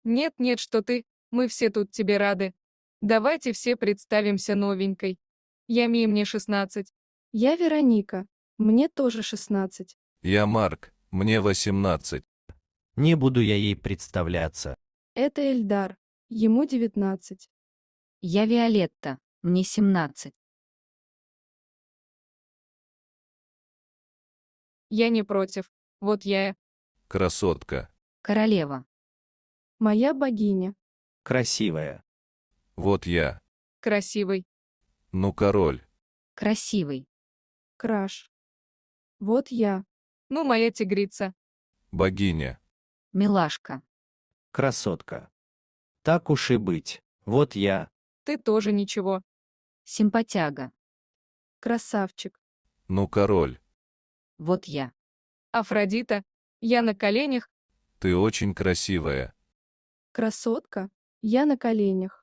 Нет-нет, что ты, мы все тут тебе рады. Давайте все представимся новенькой. Я Мия, мне 16. Я Вероника. Мне тоже 16. Я Марк, мне 18. Не буду я ей представляться. Это Эльдар. Ему 19. Я Виолетта, мне 17. Я не против. Вот я. Красотка. Королева. Моя богиня. Красивая. Вот я. Красивый. Ну, король. Красивый. Краш. Вот я. Ну, моя тигрица. Богиня. Милашка. Красотка. Так уж и быть. Вот я. Ты тоже ничего. Симпатяга. Красавчик. Ну, король. Вот я. Афродита. Я на коленях. Ты очень красивая. Красотка. Я на коленях.